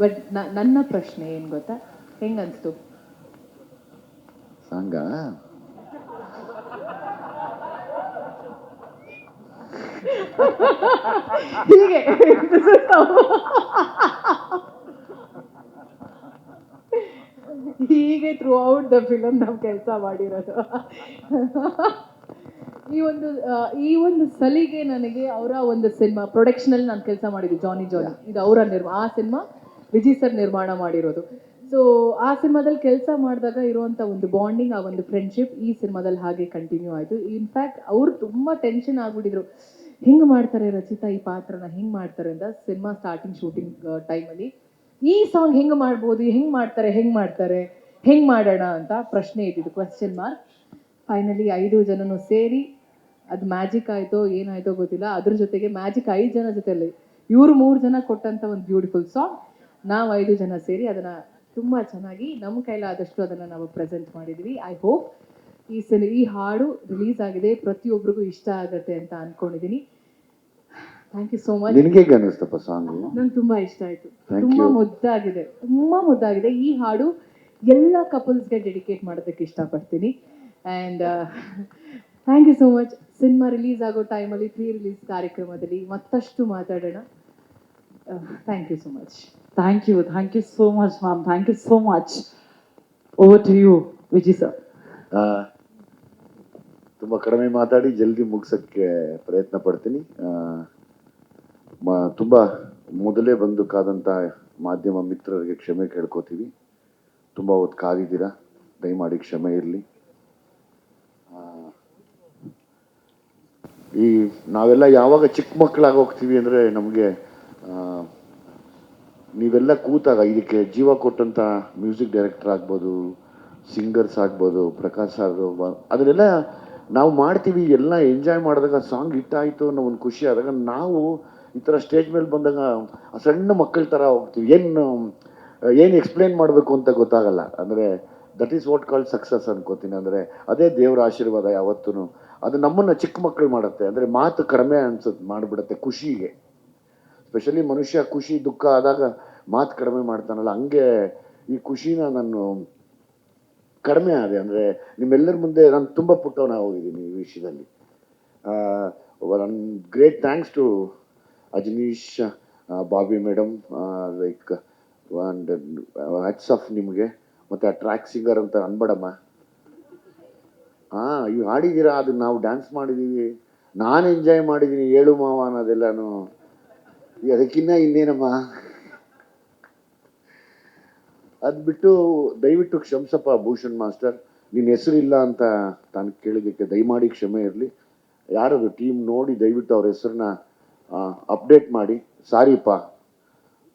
But ನನ್ನ ಪ್ರಶ್ನೆ ಏನು ಗೊತ್ತಾ, ಹೆಂಗ ಅನ್ಸ್ತು ಸಾಂಗ? ಹೀಗೆ ಹೀಗೆ ಥ್ರೂ ಔಟ್ ದ ಫಿಲಮ್ ನಾವು ಕೆಲಸ ಮಾಡಿರೋದು. ಈ ಒಂದು ಸಲಿಗೆ ನನಗೆ ಅವರ ಒಂದು ಸಿನಿಮಾ ಪ್ರೊಡಕ್ಷನಲ್ಲಿ ನಾನು ಕೆಲಸ ಮಾಡಿದ್ದೆ, ಜಾನಿ ಜಾನಿ. ಇದು ಅವರ ಆ ಸಿನಿಮಾ ವಿಜಯ್ ಸರ್ ನಿರ್ಮಾಣ ಮಾಡಿರೋದು. ಸೊ ಆ ಸಿನಿಮಾದಲ್ಲಿ ಕೆಲಸ ಮಾಡಿದಾಗ ಇರುವಂಥ ಒಂದು ಬಾಂಡಿಂಗ್, ಆ ಒಂದು ಫ್ರೆಂಡ್ಶಿಪ್ ಈ ಸಿನಿಮಾದಲ್ಲಿ ಹಾಗೆ ಕಂಟಿನ್ಯೂ ಆಯಿತು. ಇನ್ಫ್ಯಾಕ್ಟ್ ಅವರು ತುಂಬ ಟೆನ್ಷನ್ ಆಗ್ಬಿಟ್ಟಿದ್ರು, ಹಿಂಗೆ ಮಾಡ್ತಾರೆ ರಚಿತಾ ಈ ಪಾತ್ರನ, ಹಿಂಗೆ ಮಾಡ್ತಾರೆ ಅಂತ. ಸಿನಿಮಾ ಸ್ಟಾರ್ಟಿಂಗ್ ಶೂಟಿಂಗ್ ಟೈಮಲ್ಲಿ ಈ ಸಾಂಗ್ ಹೆಂಗೆ ಮಾಡ್ಬೋದು, ಹೆಂಗೆ ಮಾಡೋಣ ಅಂತ ಪ್ರಶ್ನೆ ಇದ್ದಿದ್ದು, ಕ್ವೆಶ್ಚನ್ ಮಾರ್ಕ್. ಫೈನಲಿ 5 ಜನನು ಸೇರಿ ಅದು ಮ್ಯಾಜಿಕ್ ಆಯಿತೋ ಏನಾಯಿತೋ ಗೊತ್ತಿಲ್ಲ. ಅದ್ರ ಜೊತೆಗೆ ಮ್ಯಾಜಿಕ್ 5 ಜನ ಜೊತೆಯಲ್ಲಿ ಇವರು 3 ಜನ ಕೊಟ್ಟಂಥ ಒಂದು ಬ್ಯೂಟಿಫುಲ್ ಸಾಂಗ್, ನಾವು 5 ಜನ ಸೇರಿ ಅದನ್ನು ತುಂಬ ಚೆನ್ನಾಗಿ ನಮ್ಮ ಕೈಲಾದಷ್ಟು ಅದನ್ನು ನಾವು ಪ್ರೆಸೆಂಟ್ ಮಾಡಿದ್ವಿ. ಐ ಹೋಪ್ ಈ ಹಾಡು ರಿಲೀಸ್ ಆಗಿದೆ, ಪ್ರತಿಯೊಬ್ಬರಿಗೂ ಇಷ್ಟ ಆಗುತ್ತೆ ಅಂತ ಅಂದ್ಕೊಂಡಿದ್ದೀನಿ. Thank you so much. ನಿನಗೆ ಹೇಗೆ ಅನ್ನಿಸ್ತಪ್ಪ ಸಾಂಗು? ನಂಗೆ ತುಂಬಾ ಇಷ್ಟ ಆಯ್ತು, Thank ತುಂಬಾ you. ಮುದ್ದಾಗಿದೆ. ಈ ಹಾಡು ಎಲ್ಲ ಕಪಲ್ಸ್ಗೆ ಡೆಡಿಕೇಟ್ ಮಾಡೋದಕ್ಕೆ ಇಷ್ಟಪಡ್ತೀನಿ. And thank you so much. Cinema release ಆಗೋ ಟೈಮಲ್ಲಿ ಪ್ರೀ ರಿಲೀಸ್ ಕಾರ್ಯಕ್ರಮದಲ್ಲಿ ಮತ್ತಷ್ಟು ಮಾತಾಡೋಣ. Thank you so much. Thank you so much, ma'am. Thank you so much. Over to you, Vijay sir. ತುಂಬ ಕಡಿಮೆ ಮಾತಾಡಿ ಜಲ್ದಿ ಮುಗಿಸೋಕ್ಕೆ ಪ್ರಯತ್ನ ಪಡ್ತೀನಿ. ತುಂಬ ಮೊದಲೇ ಬಂದು ಕಾದಂಥ ಮಾಧ್ಯಮ ಮಿತ್ರರಿಗೆ ಕ್ಷಮೆ ಕೇಳ್ಕೊತೀವಿ. ತುಂಬ ಹೊತ್ತು ಕಾದಿದ್ದೀರಾ, ದಯಮಾಡಿ ಕ್ಷಮೆ ಇರಲಿ. ಈ ನಾವೆಲ್ಲ ಯಾವಾಗ ಚಿಕ್ಕ ಮಕ್ಕಳಾಗಿ ಹೋಗ್ತೀವಿ ಅಂದರೆ ನಮಗೆ ನೀವೆಲ್ಲ ಕೂತಾಗ ಇದಕ್ಕೆ ಜೀವ ಕೊಟ್ಟಂಥ ಮ್ಯೂಸಿಕ್ ಡೈರೆಕ್ಟರ್ ಆಗ್ಬೋದು, ಸಿಂಗರ್ಸ್ ಆಗ್ಬೋದು, ಪ್ರಕಾಶ್ ಸರ್, ಅದನ್ನೆಲ್ಲ ನಾವು ಮಾಡ್ತೀವಿ. ಎಲ್ಲ ಎಂಜಾಯ್ ಮಾಡಿದಾಗ ಸಾಂಗ್ ಹಿಟ್ಟಾಯಿತು ಅನ್ನೋ ಒಂದು ಖುಷಿ ಆದಾಗ ನಾವು ಈ ಥರ ಸ್ಟೇಜ್ ಮೇಲೆ ಬಂದಾಗ ಸಣ್ಣ ಮಕ್ಕಳ ಥರ ಹೋಗ್ತೀವಿ. ಏನು ಎಕ್ಸ್ಪ್ಲೇನ್ ಮಾಡಬೇಕು ಅಂತ ಗೊತ್ತಾಗಲ್ಲ. ಅಂದರೆ that is what called success ಅನ್ಕೋತೀನಿ. ಅಂದರೆ ಅದೇ ದೇವರ ಆಶೀರ್ವಾದ ಯಾವತ್ತೂ. ಅದು ನಮ್ಮನ್ನು ಚಿಕ್ಕ ಮಕ್ಕಳು ಮಾಡುತ್ತೆ. ಅಂದರೆ ಮಾತು ಕಡಿಮೆ ಮಾಡಿಬಿಡುತ್ತೆ ಖುಷಿಗೆ. ಸ್ಪೆಷಲಿ ಮನುಷ್ಯ ಖುಷಿ ದುಃಖ ಆದಾಗ ಮಾತು ಕಡಿಮೆ ಮಾಡ್ತಾನಲ್ಲ, ಹಂಗೆ ಈ ಖುಷಿನ ನಾನು ಕಡಿಮೆ ಆದೆ. ಅಂದರೆ ನಿಮ್ಮೆಲ್ಲರ ಮುಂದೆ ನಾನು ತುಂಬ ಪುಟ್ಟವನ ಹೋಗಿದ್ದೀನಿ ಈ ವಿಷಯದಲ್ಲಿ. One great thanks to Ajaneesh, Bobby madam, like and hats off ನಿಮಗೆ. ಮತ್ತು ಆ ಟ್ರ್ಯಾಕ್ ಸಿಂಗರ್ ಅಂತ ಅನ್ಬೇಡಮ್ಮ. ಇವು ಹಾಡಿದ್ದೀರಾ, ಅದು ನಾವು ಡ್ಯಾನ್ಸ್ ಮಾಡಿದ್ದೀವಿ, ನಾನು ಎಂಜಾಯ್ ಮಾಡಿದ್ದೀನಿ. ಏಳು ಮಾವ ಅನ್ನೋದೆಲ್ಲನೂ ಅದಕ್ಕಿನ್ನ ಇನ್ನೇನಮ್ಮ. ಅದು ಬಿಟ್ಟು ದಯವಿಟ್ಟು ಕ್ಷಮಿಸಪ್ಪ ಭೂಷಣ್ ಮಾಸ್ಟರ್, ನಿನ್ನ ಹೆಸರಿಲ್ಲ ಅಂತ ತಾನು ಕೇಳಿದ್ದಕ್ಕೆ ದಯಮಾಡಿ ಕ್ಷಮೆ ಇರಲಿ. ಯಾರದು ಟೀಮ್ ನೋಡಿ ದಯವಿಟ್ಟು ಅವ್ರ ಹೆಸರನ್ನ ಅಪ್ಡೇಟ್ ಮಾಡಿ. ಸಾರಿಪ್ಪ,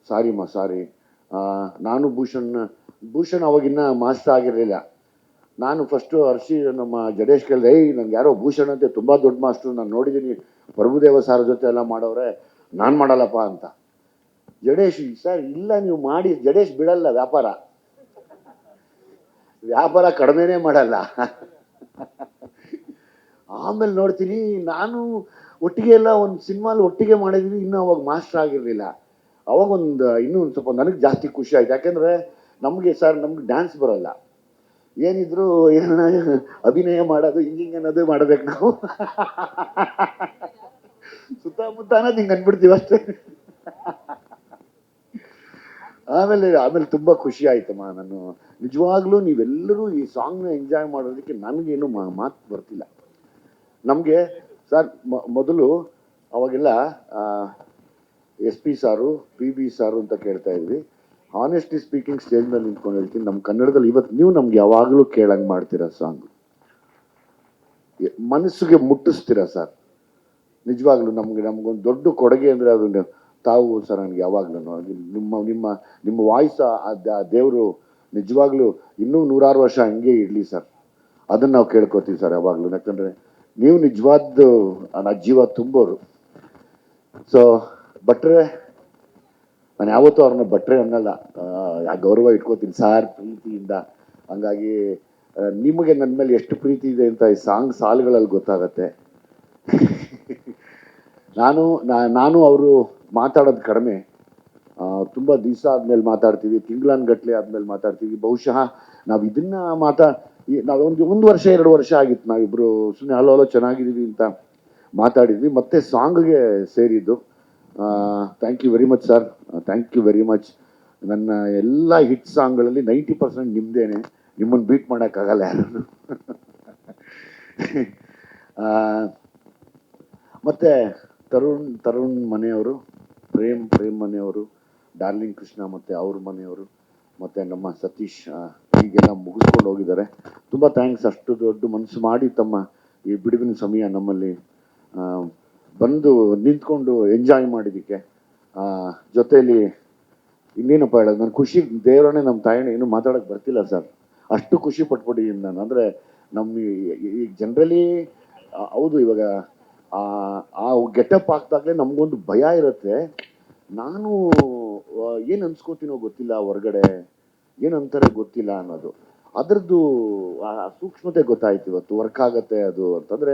ಸಾರಿಮ್ಮ, ಸಾರಿ. ನಾನು ಭೂಷಣ್ ಅವಾಗಿನ್ನ ಮಾಸ್ಟರ್ ಆಗಿರಲಿಲ್ಲ. ನಾನು ಫಸ್ಟು ನಮ್ಮ ಜಡೇಶ್ ಕೇಳಿದೆ, ನಂಗೆ ಯಾರೋ ಭೂಷಣ್ ಅಂತೆ ತುಂಬ ದೊಡ್ಡ ಮಾಸ್ಟ್ರು, ನಾನು ನೋಡಿದ್ದೀನಿ ಪ್ರಭುದೇವ ಸಾರ ಜೊತೆ ಎಲ್ಲ ಮಾಡೋರೆ, ನಾನು ಮಾಡಲ್ಲಪ್ಪ ಅಂತ. ಜಡೇಶ್, ಸರ್ ಇಲ್ಲ ನೀವು ಮಾಡಿ, ಜಡೇಶ್ ಬಿಡಲ್ಲ ವ್ಯಾಪಾರ ಕಡಿಮೆನೇ ಮಾಡಲ್ಲ. ಆಮೇಲೆ ನೋಡ್ತೀನಿ, ನಾನು ಒಟ್ಟಿಗೆ ಎಲ್ಲ ಒಂದು ಸಿನಿಮಾಲಿ ಒಟ್ಟಿಗೆ ಮಾಡಿದ್ವಿ. ಇನ್ನೂ ಅವಾಗ ಮಾಸ್ಟರ್ ಆಗಿರಲಿಲ್ಲ. ಅವಾಗ ಇನ್ನೂ ಒಂದು ಸ್ವಲ್ಪ ನನಗೆ ಜಾಸ್ತಿ ಖುಷಿ ಆಯ್ತು. ಯಾಕೆಂದರೆ ನಮಗೆ ಡ್ಯಾನ್ಸ್ ಬರೋಲ್ಲ, ಏನಿದ್ರು ಅಭಿನಯ ಮಾಡೋದು, ಹಿಂಗಿಂಗ್ ಅನ್ನೋದು ಮಾಡಬೇಕು ನಾವು. ಸುತ್ತಮುತ್ತ ಅನ್ನೋದು ಹಿಂಗೆ ಅಂದ್ಬಿಡ್ತೀವಿ ಅಷ್ಟೇ. ಆಮೇಲೆ ತುಂಬ ಖುಷಿ ಆಯ್ತಮ್ಮ. ನಾನು ನಿಜವಾಗ್ಲೂ ನೀವೆಲ್ಲರೂ ಈ ಸಾಂಗ್ನ ಎಂಜಾಯ್ ಮಾಡೋದಕ್ಕೆ ನನಗೇನು ಮಾತು ಬರ್ತಿಲ್ಲ. ನಮಗೆ ಸರ್ ಮೊದಲು ಅವಾಗೆಲ್ಲ SP ಸಾರು, PB ಸಾರು ಅಂತ ಕೇಳ್ತಾ ಇದ್ವಿ. ಆನೆಸ್ಟ್ಲಿ ಸ್ಪೀಕಿಂಗ್ ಸ್ಟೇಜ್ ಮೇಲೆ ನಿಂತ್ಕೊಂಡು ಹೇಳ್ತೀನಿ, ನಮ್ಮ ಕನ್ನಡದಲ್ಲಿ ಇವತ್ತು ನೀವು ನಮ್ಗೆ ಯಾವಾಗಲೂ ಕೇಳಂಗೆ ಮಾಡ್ತೀರಾ. ಸಾಂಗ್ ಮನಸ್ಸಿಗೆ ಮುಟ್ಟಿಸ್ತೀರಾ ಸರ್. ನಿಜವಾಗ್ಲೂ ನಮಗೊಂದು ದೊಡ್ಡ ಕೊಡುಗೆ ಅಂದರೆ ಅದು ತಾವು ಸರ್. ನನಗೆ ಯಾವಾಗಲೂ ನಿಮ್ಮ ವಾಯ್ಸ್ ಆ ದೇವರು ನಿಜವಾಗ್ಲೂ ಇನ್ನೂ 100 ವರ್ಷ ಹಂಗೆ ಇರಲಿ ಸರ್. ಅದನ್ನು ನಾವು ಕೇಳ್ಕೊತೀವಿ ಸರ್ ಯಾವಾಗಲೂ. ಯಾಕಂದರೆ ನೀವು ನಿಜವಾದ್ದು ನನ್ನ ಜೀವ ತುಂಬೋರು. ಸೊ ಭಟ್ರೆ, ನಾನು ಯಾವತ್ತೂ ಅವ್ರನ್ನ ಭಟ್ರೆ ಅನ್ನಲ್ಲ, ಗೌರವ ಇಟ್ಕೋತೀನಿ ಸಾರ್ ಪ್ರೀತಿಯಿಂದ. ಹಂಗಾಗಿ ನಿಮಗೆ ನನ್ನ ಮೇಲೆ ಎಷ್ಟು ಪ್ರೀತಿ ಇದೆ ಅಂತ ಈ ಸಾಂಗ್ ಸಾಲುಗಳಲ್ಲಿ ಗೊತ್ತಾಗತ್ತೆ. ನಾನು ಅವರು ಮಾತಾಡೋದು ಕಡಿಮೆ, ತುಂಬ ದಿವಸ ಆದಮೇಲೆ ಮಾತಾಡ್ತೀವಿ, ತಿಂಗಳನ್ಗಟ್ಲೆ ಆದಮೇಲೆ ಮಾತಾಡ್ತೀವಿ. ಬಹುಶಃ ನಾವು ಇದನ್ನ ನಾವೊಂದು 1 ವರ್ಷ 2 ವರ್ಷ ಆಗಿತ್ತು ನಾವಿಬ್ಬರು ಸುಮ್ಮನೆ ಹಲೋ ಹಲೋ ಚೆನ್ನಾಗಿದ್ದೀವಿ ಅಂತ ಮಾತಾಡಿದ್ವಿ, ಮತ್ತೆ ಸಾಂಗ್ಗೆ ಸೇರಿದ್ದು. Thank you very much sir, thank you very much. ನನ್ನ ಎಲ್ಲ ಹಿಟ್ ಸಾಂಗ್ಗಳಲ್ಲಿ 90% ನಿಮ್ಮದೇನೆ, ನಿಮ್ಮನ್ನು ಬೀಟ್ ಮಾಡೋಕ್ಕಾಗಲ್ಲ ಯಾರು. ಮತ್ತು ತರುಣ್ ಮನೆಯವರು, ಪ್ರೇಮ್ ಮನೆಯವರು, ಡಾರ್ಲಿಂಗ್ ಕೃಷ್ಣ ಮತ್ತು ಅವ್ರ ಮನೆಯವರು, ಮತ್ತು ನಮ್ಮ ಸತೀಶ್ ಹೀಗೆಲ್ಲ ಮುಗಿಸ್ಕೊಂಡು ಹೋಗಿದ್ದಾರೆ. ತುಂಬ ಥ್ಯಾಂಕ್ಸ್, ಅಷ್ಟು ದೊಡ್ಡ ಮನಸ್ಸು ಮಾಡಿ ತಮ್ಮ ಈ ಬಿಡುವಿನ ಸಮಯ ನಮ್ಮಲ್ಲಿ ಬಂದು ನಿಂತ್ಕೊಂಡು ಎಂಜಾಯ್ ಮಾಡಿದ್ದಕ್ಕೆ. ಜೊತೆಯಲ್ಲಿ ಇನ್ನೇನಪ್ಪ ಹೇಳೋದು, ನನ್ನ ಖುಷಿ ದೇವರನ್ನೇ ನಮ್ಮ ತಾಯಿನ ಏನು ಮಾತಾಡೋಕ್ಕೆ ಬರ್ತಿಲ್ಲ ಸರ್, ಅಷ್ಟು ಖುಷಿ ಪಟ್ಬಿಟ್ಟಿದ್ದೀನಿ ನಾನು. ಅಂದರೆ ನಮ್ಮ ಈ ಜನರಲಿ ಹೌದು, ಇವಾಗ ಆ ಗೆಟಪ್ ಹಾಕ್ದಾಗಲೇ ನಮಗೊಂದು ಭಯ ಇರುತ್ತೆ. ನಾನು ಏನು ಅನ್ಸ್ಕೋತೀನೋ ಗೊತ್ತಿಲ್ಲ, ಹೊರಗಡೆ ಏನಂತಾರೆ ಗೊತ್ತಿಲ್ಲ ಅನ್ನೋದು, ಅದರದ್ದು ಆ ಸೂಕ್ಷ್ಮತೆ ಗೊತ್ತಾಯ್ತು ಇವತ್ತು. ವರ್ಕ್ ಆಗತ್ತೆ ಅದು ಅಂತಂದರೆ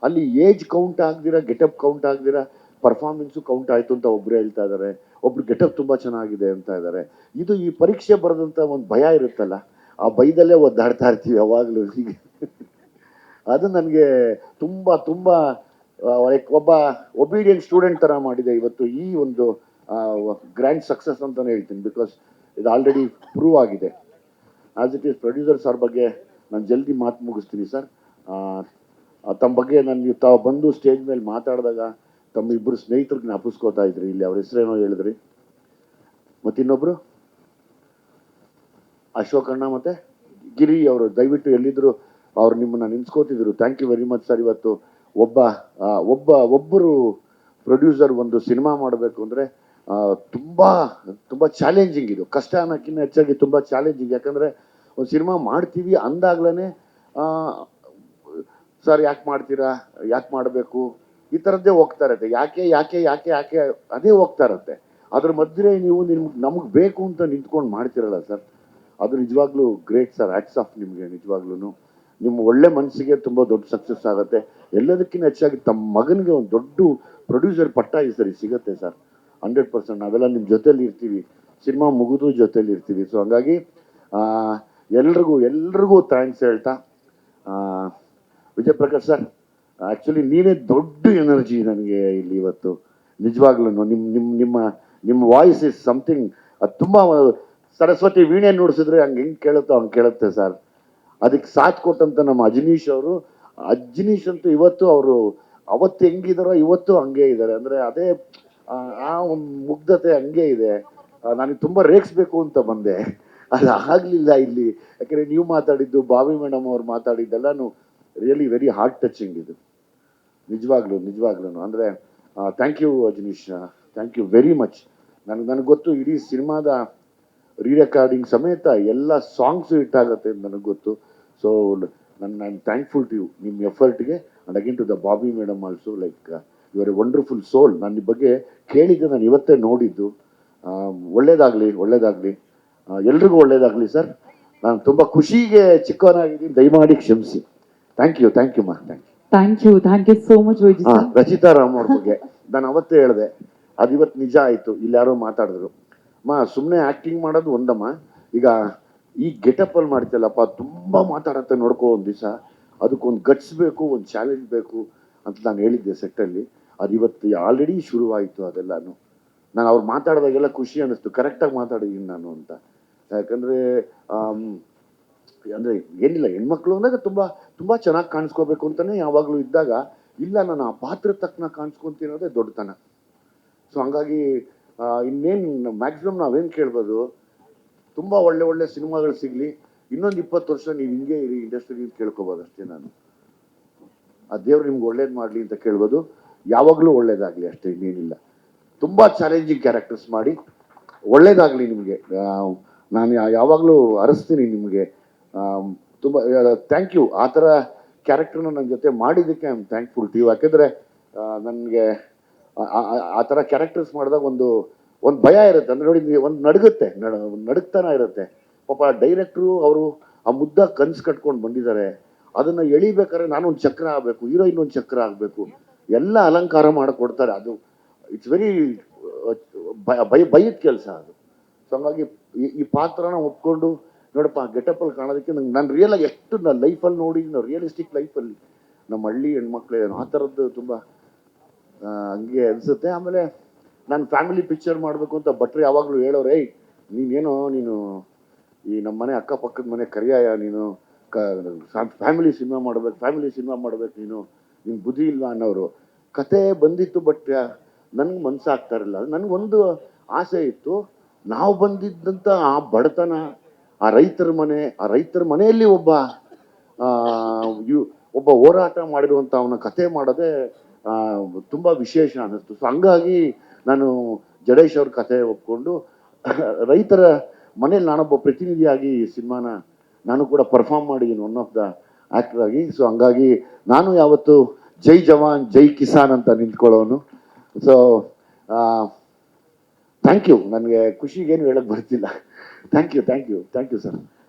ಅಲ್ಲಿ ಏಜ್ ಕೌಂಟ್ ಆಗದಿರ, ಗೆಟಪ್ ಕೌಂಟ್ ಆಗದಿರ ಪರ್ಫಾರ್ಮೆನ್ಸು ಕೌಂಟ್ ಆಯಿತು ಅಂತ ಒಬ್ಬರು ಹೇಳ್ತಾ ಇದ್ದಾರೆ, ಒಬ್ರು ಗೆಟಪ್ ತುಂಬ ಚೆನ್ನಾಗಿದೆ ಅಂತ ಇದ್ದಾರೆ. ಇದು ಈ ಪರೀಕ್ಷೆ ಬರೆದಂಥ ಒಂದು ಭಯ ಇರುತ್ತಲ್ಲ, ಆ ಭಯದಲ್ಲೇ ಒದ್ದಾಡ್ತಾ ಇರ್ತೀವಿ ಯಾವಾಗಲೂ. ಹೀಗೆ ಅದು ನನಗೆ ತುಂಬ ತುಂಬ ಒಬ್ಬ ಒಬೀಡಿಯಂಟ್ ಸ್ಟೂಡೆಂಟ್ ಥರ ಮಾಡಿದೆ ಇವತ್ತು ಈ ಒಂದು ಗ್ರ್ಯಾಂಡ್ ಸಕ್ಸಸ್ ಅಂತಲೇ ಹೇಳ್ತೀನಿ. ಬಿಕಾಸ್ ಇದು ಆಲ್ರೆಡಿ ಪ್ರೂವ್ ಆಗಿದೆ. As it is producer sir ಬಗ್ಗೆ ನಾನು ಜಲ್ದಿ ಮಾತು ಮುಗಿಸ್ತೀನಿ ಸರ್. ತಮ್ಮ ಬಗ್ಗೆ ನೀವು ತಾವು ಬಂದು ಸ್ಟೇಜ್ ಮೇಲೆ ಮಾತಾಡಿದಾಗ ತಮ್ಮ ಇಬ್ಬರು ಸ್ನೇಹಿತರಿಗೆ ಜ್ಞಾಪಿಸ್ಕೋತಾ ಇದ್ರಿ. ಇಲ್ಲಿ ಅವ್ರ ಹೆಸರೇನೋ ಹೇಳಿದ್ರಿ, ಮತ್ತಿನ್ನೊಬ್ರು ಅಶೋಕಣ್ಣ ಮತ್ತು ಗಿರಿ ಅವರು, ದಯವಿಟ್ಟು ಎಲ್ಲಿದ್ರು ಅವ್ರು ನಿಮ್ಮನ್ನು ನೆನೆಸ್ಕೋತಿದ್ರು. Thank you very much sir. ಇವತ್ತು ಒಬ್ಬರು ಪ್ರೊಡ್ಯೂಸರ್ ಒಂದು ಸಿನಿಮಾ ಮಾಡಬೇಕು ಅಂದರೆ ತುಂಬ ಚಾಲೆಂಜಿಂಗ್. ಇದು ಕಷ್ಟ ಅನ್ನೋಕ್ಕಿಂತ ಹೆಚ್ಚಾಗಿ ತುಂಬ ಚಾಲೆಂಜಿಂಗ್. ಯಾಕಂದರೆ ಒಂದು ಸಿನಿಮಾ ಮಾಡ್ತೀವಿ ಅಂದಾಗ್ಲೇ ಸರ್ ಯಾಕೆ ಮಾಡ್ತೀರಾ, ಯಾಕೆ ಮಾಡಬೇಕು, ಈ ಥರದ್ದೇ ಹೋಗ್ತಾ ಇರತ್ತೆ. ಯಾಕೆ ಯಾಕೆ ಯಾಕೆ ಯಾಕೆ ಅದೇ ಹೋಗ್ತಾ ಇರತ್ತೆ. ಅದ್ರ ಮಧ್ಯೆ ನೀವು ನಮಗೆ ಬೇಕು ಅಂತ ನಿಂತ್ಕೊಂಡು ಮಾಡ್ತಿರಲ್ಲ ಸರ್, ಅದು ನಿಜವಾಗ್ಲೂ ಗ್ರೇಟ್ ಸರ್. ಹ್ಯಾಟ್ಸ್ ಆಫ್ ನಿಮಗೆ. ನಿಜವಾಗ್ಲೂ ನಿಮ್ಮ ಒಳ್ಳೆ ಮನಸ್ಸಿಗೆ ತುಂಬ ದೊಡ್ಡ ಸಕ್ಸಸ್ ಆಗುತ್ತೆ. ಎಲ್ಲದಕ್ಕಿಂತ ಹೆಚ್ಚಾಗಿ ತಮ್ಮ ಮಗನಿಗೆ ಒಂದು ದೊಡ್ಡ ಪ್ರೊಡ್ಯೂಸರ್ ಪಟ್ಟ ಈ ಸರಿ ಸಿಗುತ್ತೆ ಸರ್. 100% ನಾವೆಲ್ಲ ನಿಮ್ಮ ಜೊತೇಲಿ ಇರ್ತೀವಿ, ಸಿನಿಮಾ ಮುಗಿದು ಜೊತೇಲಿ ಇರ್ತೀವಿ. ಸೊ ಹಂಗಾಗಿ ಎಲ್ರಿಗೂ ಥ್ಯಾಂಕ್ಸ್ ಹೇಳ್ತಾ, ವಿಜಯ್ ಪ್ರಕಾಶ್ ಸರ್ ಆ್ಯಕ್ಚುಲಿ ನೀವೇ ದೊಡ್ಡ ಎನರ್ಜಿ ನನಗೆ ಇಲ್ಲಿ ಇವತ್ತು. ನಿಜವಾಗ್ಲೂ ನಿಮ್ಮ ವಾಯ್ಸ್ ಇಸ್ ಸಮಥಿಂಗ್. ಅದು ತುಂಬ ಸರಸ್ವತಿ ವೀಣೆ ನುಡಿಸಿದ್ರೆ ಹೆಂಗೆ ಕೇಳುತ್ತೋ ಹಂಗೆ ಕೇಳುತ್ತೆ ಸರ್. ಅದಕ್ಕೆ ಸಾಥ್ ಕೊಟ್ಟಂತ ನಮ್ಮ ಅಜನೀಶ್ ಅಂತೂ ಇವತ್ತು ಅವರು ಅವತ್ತು ಹೆಂಗಿದಾರೋ ಇವತ್ತು ಹಂಗೆ ಇದ್ದಾರೆ. ಅಂದರೆ ಅದೇ ಆ ಒಂದು ಮುಗ್ಧತೆ ಹಂಗೆ ಇದೆ. ನನಗೆ ತುಂಬ ರೇಗಿಸ್ಬೇಕು ಅಂತ ಬಂದೆ, ಅದು ಆಗಲಿಲ್ಲ ಇಲ್ಲಿ. ಯಾಕೆಂದರೆ ನೀವು ಮಾತಾಡಿದ್ದು, ಬಾವಿ ಮೇಡಮ್ ಅವ್ರು ಮಾತಾಡಿದ್ದೆಲ್ಲನೂ ರಿಯಲಿ ವೆರಿ ಹಾರ್ಟ್ ಟಚಿಂಗ್. ಇದು ನಿಜವಾಗ್ಲೂ ಅಂದರೆ thank you Ajaneesh, thank you very much. ನನಗೆ ಗೊತ್ತು ಇಡೀ ಸಿನಿಮಾದ ರೀರೆಕಾರ್ಡಿಂಗ್ ಸಮೇತ ಎಲ್ಲ ಸಾಂಗ್ಸು ಹಿಟ್ಟಾಗುತ್ತೆ ಅಂತ ನನಗೆ ಗೊತ್ತು. So I am thankful to you, ನಿಮ್ಮ ಎಫರ್ಟ್ಗೆ. And again to the Bobby madam also, like you are a wonderful soul. ನಾನು ನಿಮ್ಮ ಬಗ್ಗೆ ಕೇಳಿದ್ದೆ, ನಾನು ಇವತ್ತೇ ನೋಡಿದ್ದು. ಒಳ್ಳೇದಾಗಲಿ ಎಲ್ರಿಗೂ ಒಳ್ಳೇದಾಗಲಿ ಸರ್. ನಾನು ತುಂಬ ಖುಷಿಗೆ ಚಿಕ್ಕವನಾಗಿದ್ದೀನಿ, ದಯಮಾಡಿ ಕ್ಷಮಿಸಿ. ಥ್ಯಾಂಕ್ ಯು ಮಾ, thank you. Thank you so much Vijay sir. Rachita Ram ಅವ್ರ ಬಗ್ಗೆ ನಾನು ಅವತ್ತೇ ಹೇಳಿದೆ, ಅದು ಇವತ್ತು ನಿಜ ಆಯಿತು. ಇಲ್ಲಿ ಯಾರೋ ಮಾತಾಡಿದ್ರು, ಸುಮ್ಮನೆ ಆ್ಯಕ್ಟಿಂಗ್ ಮಾಡೋದು ಒಂದಮ್ಮ, ಈಗ ಈ ಗೆಟಪ್ಪಲ್ಲಿ ಮಾಡ್ತಿಲ್ಲಪ್ಪ, ತುಂಬ ಮಾತಾಡತ್ತೆ ನೋಡ್ಕೋ ಒಂದು ದಿವಸ, ಅದಕ್ಕೊಂದು ಗಟ್ಸ್ ಬೇಕು, ಒಂದು ಚಾಲೆಂಜ್ ಬೇಕು ಅಂತ ನಾನು ಹೇಳಿದ್ದೆ ಸೆಟ್ಟಲ್ಲಿ. ಅದು ಇವತ್ತು ಆಲ್ರೆಡಿ ಶುರುವಾಯಿತು ಅದೆಲ್ಲನೂ. ನಾನು ಅವ್ರು ಮಾತಾಡಿದಾಗೆಲ್ಲ ಖುಷಿ ಅನ್ನಿಸ್ತು, ಕರೆಕ್ಟಾಗಿ ಮಾತಾಡಿದ್ದೀನಿ ನಾನು ಅಂತ. ಯಾಕಂದರೆ ಅಂದರೆ ಏನಿಲ್ಲ, ಹೆಣ್ಮಕ್ಳು ಅಂದಾಗ ತುಂಬ ಚೆನ್ನಾಗಿ ಕಾಣಿಸ್ಕೋಬೇಕು ಅಂತಲೇ ಯಾವಾಗಲೂ ಇದ್ದಾಗ, ಇಲ್ಲ ನಾನು ಆ ಪಾತ್ರ ತಕ್ಕನ ಕಾಣಿಸ್ಕೊತೀನೋದೇ ದೊಡ್ಡತನ. ಸೊ ಹಂಗಾಗಿ ಇನ್ನೇನು ಮ್ಯಾಕ್ಸಿಮಮ್ ನಾವೇನು ಕೇಳ್ಬೋದು, ತುಂಬ ಒಳ್ಳೆ ಸಿನಿಮಾಗಳು ಸಿಗಲಿ, ಇನ್ನೊಂದು 20 ವರ್ಷ ನೀವು ಹಿಂಗೆ ಇರಿ ಇಂಡಸ್ಟ್ರಿ ಕೇಳ್ಕೊಬೋದು ಅಷ್ಟೇ. ನಾನು ಆ ದೇವ್ರು ನಿಮ್ಗೆ ಒಳ್ಳೇದು ಮಾಡಲಿ ಅಂತ ಕೇಳ್ಬೋದು. ಯಾವಾಗಲೂ ಒಳ್ಳೇದಾಗಲಿ ಅಷ್ಟೇ, ಇನ್ನೇನಿಲ್ಲ. ತುಂಬ ಚಾಲೆಂಜಿಂಗ್ ಕ್ಯಾರೆಕ್ಟರ್ಸ್ ಮಾಡಿ ಒಳ್ಳೇದಾಗಲಿ ನಿಮಗೆ. ನಾನು ಯಾವಾಗಲೂ ಅರಸ್ತೀನಿ ನಿಮಗೆ. ತುಂಬ ಥ್ಯಾಂಕ್ ಯು. ಆ ಥರ ಕ್ಯಾರೆಕ್ಟರ್ನ ನನ್ನ ಜೊತೆ ಮಾಡಿದ್ದಕ್ಕೆ I am thankful to you. ಯಾಕೆಂದರೆ ನನಗೆ ಆ ಥರ ಕ್ಯಾರೆಕ್ಟರ್ಸ್ ಮಾಡಿದಾಗ ಒಂದು ಭಯ ಇರುತ್ತೆ. ಅಂದರೆ ನೋಡಿ, ಒಂದು ನಡುಗ್ತಾನ ಇರುತ್ತೆ. ಪಾಪ ಡೈರೆಕ್ಟ್ರು ಅವರು ಆ ಮುದ್ದ ಕನ್ಸು ಕಟ್ಕೊಂಡು ಬಂದಿದ್ದಾರೆ. ಅದನ್ನು ಎಳಿಬೇಕಾದ್ರೆ ನಾನೊಂದು ಚಕ್ರ ಆಗಬೇಕು, ಹೀರೋಯಿನ್ ಒಂದು ಚಕ್ರ ಆಗಬೇಕು, ಎಲ್ಲ ಅಲಂಕಾರ ಮಾಡಿಕೊಡ್ತಾರೆ. ಅದು ಇಟ್ಸ್ ವೆರಿ ಬೈದ ಕೆಲಸ ಅದು. ಸೊ ಹಂಗಾಗಿ ಈ ಪಾತ್ರನ ಒಪ್ಕೊಂಡು ನೋಡಪ್ಪ ಗೆಟಪ್ಪಲ್ಲಿ ಕಾಣೋದಕ್ಕೆ ನಂಗೆ ನಾನು ರಿಯಲಾಗಿ ಎಷ್ಟು ನಾನು ಲೈಫಲ್ಲಿ ನೋಡಿ ರಿಯಲಿಸ್ಟಿಕ್ ಲೈಫಲ್ಲಿ ನಮ್ಮ ಹಳ್ಳಿ ಹೆಣ್ಮಕ್ಳು ಆ ಥರದ್ದು ತುಂಬ ಹಂಗೆ ಅನಿಸುತ್ತೆ. ಆಮೇಲೆ ನಾನು ಫ್ಯಾಮಿಲಿ ಪಿಕ್ಚರ್ ಮಾಡಬೇಕು ಅಂತ ಭಟ್ರು ಯಾವಾಗಲೂ ಹೇಳೋರು, ಏಯ್ ನೀನು ಈ ನಮ್ಮ ಮನೆ ಅಕ್ಕಪಕ್ಕದ ಮನೆ ಕರಿಯಾಯ ನೀನು ಫ್ಯಾಮಿಲಿ ಸಿನಿಮಾ ಮಾಡ್ಬೇಕು ನೀನು ಬುದ್ಧಿ ಇಲ್ಲ ಅನ್ನೋರು. ಕತೆ ಬಂದಿತ್ತು, ಬಟ್ ನನಗೆ ಮನಸ್ಸಾಗ್ತಾ ಇರಲಿಲ್ಲ. ನನಗೊಂದು ಆಸೆ ಇತ್ತು, ನಾವು ಬಂದಿದ್ದಂಥ ಆ ಬಡತನ, ಆ ರೈತರ ಮನೆಯಲ್ಲಿ ಒಬ್ಬ ಹೋರಾಟ ಮಾಡಿರುವಂಥ ಅವನ ಕತೆ ಮಾಡೋದೇ ತುಂಬ ವಿಶೇಷ ಅನ್ನಿಸ್ತು. ಸೊ ಹಂಗಾಗಿ ನಾನು ಜಡೇಶ್ ಅವ್ರ ಕತೆ ಒಪ್ಕೊಂಡು ರೈತರ ಮನೇಲಿ ನಾನೊಬ್ಬ ಪ್ರತಿನಿಧಿಯಾಗಿ ಈ ಸಿನಿಮಾನ ನಾನು ಕೂಡ ಪರ್ಫಾರ್ಮ್ ಮಾಡಿದ್ದೀನಿ, ಒನ್ ಆಫ್ ದ ಆ್ಯಕ್ಟರ್ ಆಗಿ. ಸೊ ಹಂಗಾಗಿ ನಾನು ಯಾವತ್ತು ಜೈ ಜವಾನ್ ಜೈ ಕಿಸಾನ್ ಅಂತ ನಿಂತ್ಕೊಳ್ಳೋನು. So thank you. ನನಗೆ ಖುಷಿಗೇನು ಹೇಳಕ್ಕೆ ಬರ್ತಿಲ್ಲ. Thank you sir.